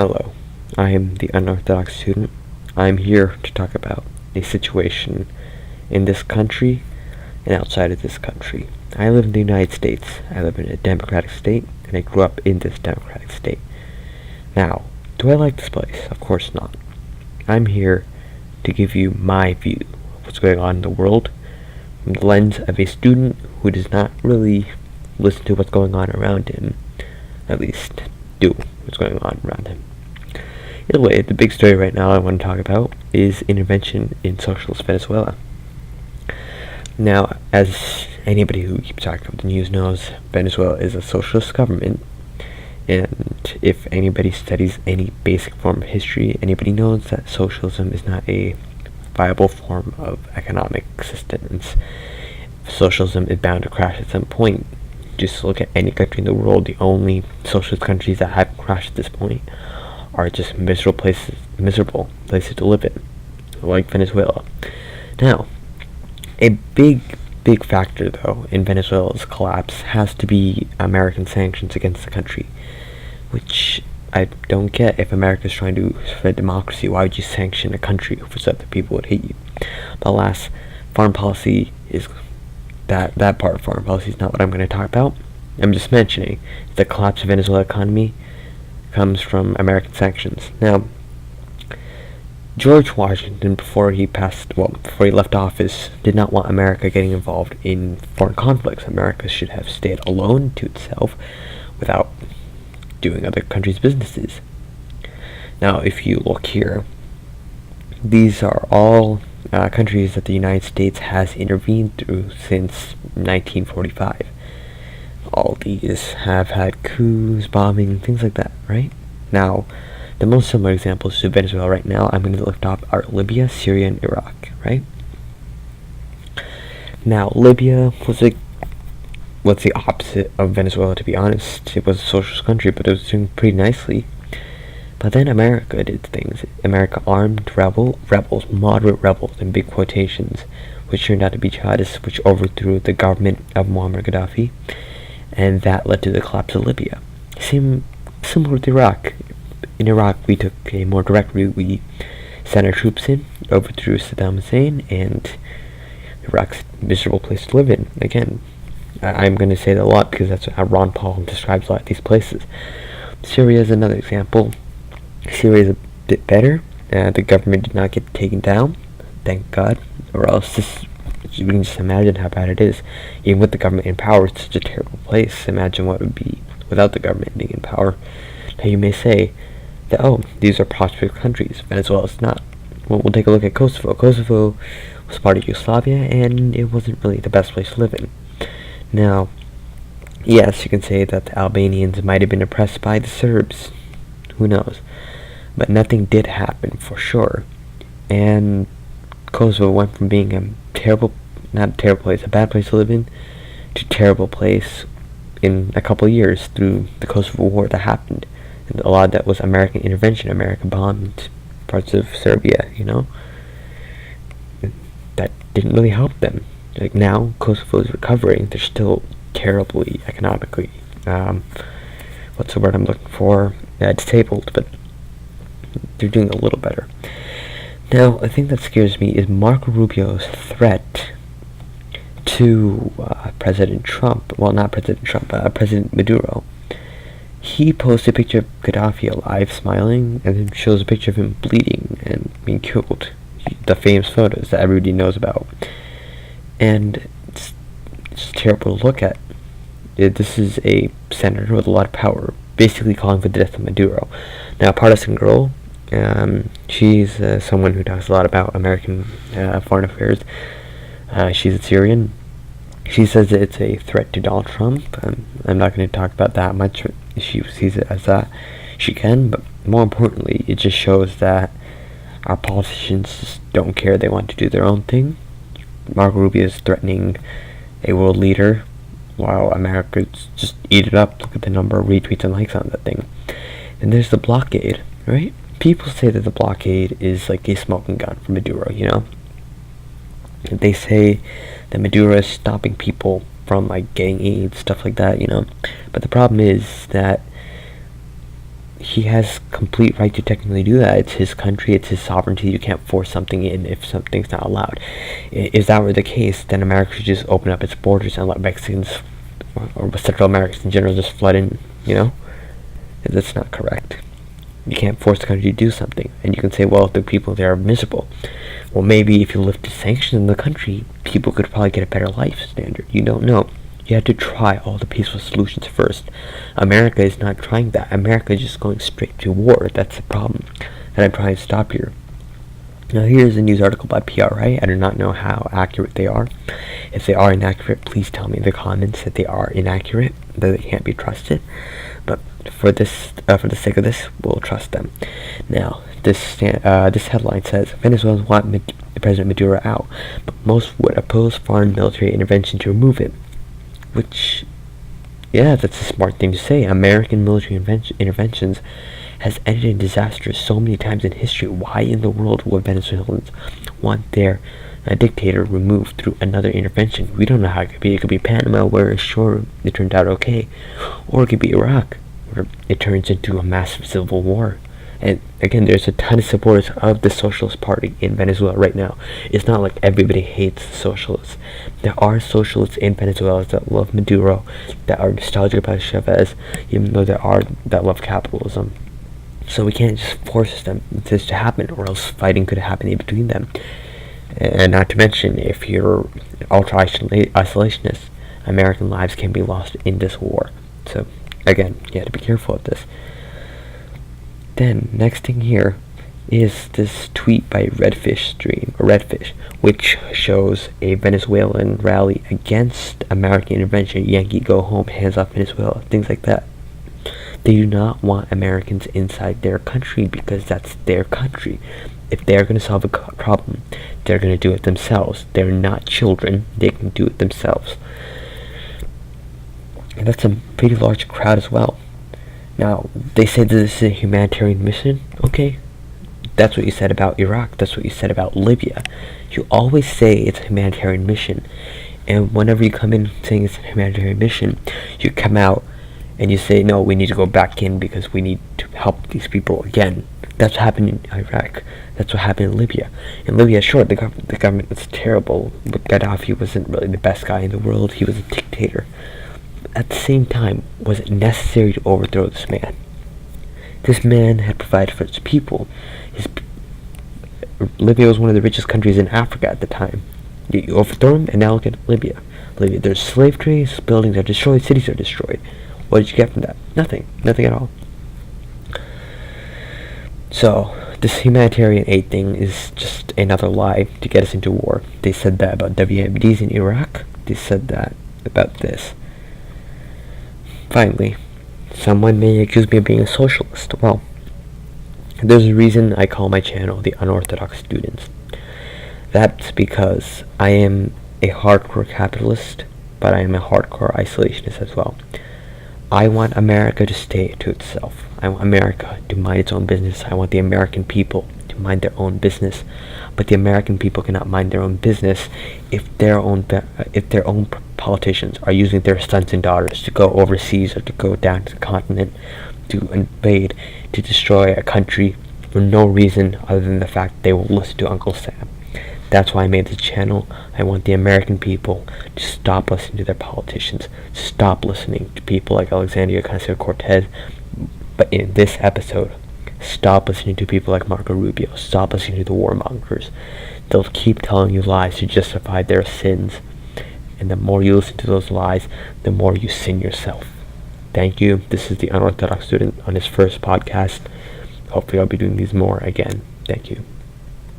Hello, I am the unorthodox student. I'm here to talk about the situation in this country and outside of this country. I live in the United States. I live in a democratic state, and I grew up in this democratic state. Now, do I like this place? Of course not. I'm here to give you my view of what's going on in the world from the lens of a student who does not really listen to what's going on around him, at least do what's going on around him. Either way, the big story right now I want to talk about is intervention in socialist Venezuela. Now, as anybody who keeps talking about the news knows, Venezuela is a socialist government, and if anybody studies any basic form of history, anybody knows that socialism is not a viable form of economic existence. Socialism is bound to crash at some point. Just look at any country in the world. The only socialist countries that have crashed at this point are just miserable places to live in, like Venezuela. Now, a big factor, though, in Venezuela's collapse has to be American sanctions against the country, which I don't get. If America's trying to spread democracy, why would you sanction a country for so that people would hate you? But alas, foreign policy is that part of foreign policy is not what I'm going to talk about. I'm just mentioning the collapse of Venezuela economy comes from American sanctions. Now, George Washington, before he left office, did not want America getting involved in foreign conflicts. America should have stayed alone to itself without doing other countries' businesses. Now, if you look here, these are all countries that the United States has intervened through since 1945. All these have had coups, bombing, things like that, right? Now, the most similar examples to Venezuela right now I'm going to lift off are Libya, Syria, and Iraq, right? Now, Libya was the opposite of Venezuela, to be honest. It was a socialist country, but it was doing pretty nicely. But then America did things. America armed rebels, moderate rebels, in big quotations, which turned out to be jihadists, which overthrew the government of Muammar Gaddafi, and that led to the collapse of Libya. Similar with Iraq. In Iraq, we took a more direct route. We sent our troops in, overthrew Saddam Hussein, and Iraq's a miserable place to live in. Again, I'm going to say that a lot because that's how Ron Paul describes a lot of these places. Syria is another example. Syria is a bit better. The government did not get taken down, thank God, or else we can just imagine how bad it is. Even with the government in power, it's such a terrible place. Imagine what it would be without the government being in power. Now you may say that, these are prosperous countries. Venezuela is not. Well, we'll take a look at Kosovo. Kosovo was part of Yugoslavia, and it wasn't really the best place to live in. Now, yes, you can say that the Albanians might have been oppressed by the Serbs. Who knows? But nothing did happen for sure. And Kosovo went from being a bad place to live in, to a terrible place in a couple of years through the Kosovo War that happened. And a lot of that was American intervention. America bombed parts of Serbia, That didn't really help them. Like now, Kosovo is recovering. They're still terribly economically, what's the word I'm looking for? Disabled, but they're doing a little better. Now, a thing that scares me is Marco Rubio's threat to President Trump. Well, not President Trump, President Maduro. He posts a picture of Gaddafi alive, smiling, and then shows a picture of him bleeding and being killed. The famous photos that everybody knows about. And it's terrible to look at. This is a senator with a lot of power, basically calling for the death of Maduro. Now, Partisan Girl, she's someone who talks a lot about American foreign affairs. She's a Syrian. She says that it's a threat to Donald Trump. I'm not going to talk about that much. She sees it as that. She can, but more importantly, it just shows that our politicians just don't care. They want to do their own thing. Marco Rubio is threatening a world leader, while America's just eat it up. Look at the number of retweets and likes on that thing. And there's the blockade, right? People say that the blockade is like a smoking gun for Maduro, They say that Maduro is stopping people from getting AIDS, stuff like that, But the problem is that he has complete right to technically do that. It's his country, it's his sovereignty. You can't force something in if something's not allowed. If that were the case, then America should just open up its borders and let Mexicans or Central Americans in general just flood in, That's not correct. You can't force the country to do something. And you can say, well, the people there are miserable. Well, maybe if you lifted sanctions in the country, people could probably get a better life standard. You don't know. You have to try all the peaceful solutions first. America is not trying that. America is just going straight to war. That's the problem that I'm trying to stop here. Now here's a news article by PRA. I do not know how accurate they are. If they are inaccurate, please tell me in the comments that they are inaccurate, that they can't be trusted. But for the sake of this, we'll trust them. Now, this headline says, Venezuelans want President Maduro out, but most would oppose foreign military intervention to remove it. Which, yeah, that's a smart thing to say. American military interventions has ended in disasters so many times in history. Why in the world would Venezuelans want their dictator removed through another intervention? We don't know how it could be. It could be Panama, where sure, it turned out okay. Or it could be Iraq, where it turns into a massive civil war. And again, there's a ton of supporters of the Socialist Party in Venezuela right now. It's not like everybody hates the socialists. There are socialists in Venezuela that love Maduro, that are nostalgic about Chavez, even though there are that love capitalism. So we can't just force this to happen, or else fighting could happen in between them. And not to mention, if you're ultra-isolationist, American lives can be lost in this war. So, again, you have to be careful of this. Then, next thing here is this tweet by Redfish, which shows a Venezuelan rally against American intervention. Yankee go home, hands off Venezuela, things like that. They do not want Americans inside their country because that's their country. If they're going to solve a problem, they're going to do it themselves. They're not children. They can do it themselves. And that's a pretty large crowd as well. Now, they said that this is a humanitarian mission. Okay, that's what you said about Iraq. That's what you said about Libya. You always say it's a humanitarian mission. And whenever you come in saying it's a humanitarian mission, you come out and you say, no, we need to go back in because we need to help these people again. That's what happened in Iraq. That's what happened in Libya. In Libya, sure, the government was terrible, but Gaddafi wasn't really the best guy in the world. He was a dictator. At the same time, was it necessary to overthrow this man? This man had provided for his people. Libya was one of the richest countries in Africa at the time. You overthrow him, and now look at Libya. There's slave trades, buildings are destroyed, cities are destroyed. What did you get from that? Nothing. Nothing at all. So, this humanitarian aid thing is just another lie to get us into war. They said that about WMDs in Iraq. They said that about this. Finally, someone may accuse me of being a socialist. Well, there's a reason I call my channel the Unorthodox Student. That's because I am a hardcore capitalist, but I am a hardcore isolationist as well. I want America to stay to itself. I want America to mind its own business. I want the American people to mind their own business. But the American people cannot mind their own business if their own politicians are using their sons and daughters to go overseas or to go down to the continent to invade, to destroy a country for no reason other than the fact they will listen to Uncle Sam. That's why I made this channel. I want the American people to stop listening to their politicians, stop listening to people like Alexandria Ocasio-Cortez. But in this episode, stop listening to people like Marco Rubio. Stop listening to the warmongers. They'll keep telling you lies to justify their sins. And the more you listen to those lies, the more you sin yourself. Thank you. This is the Unorthodox Student on his first podcast. Hopefully I'll be doing these more again. Thank you.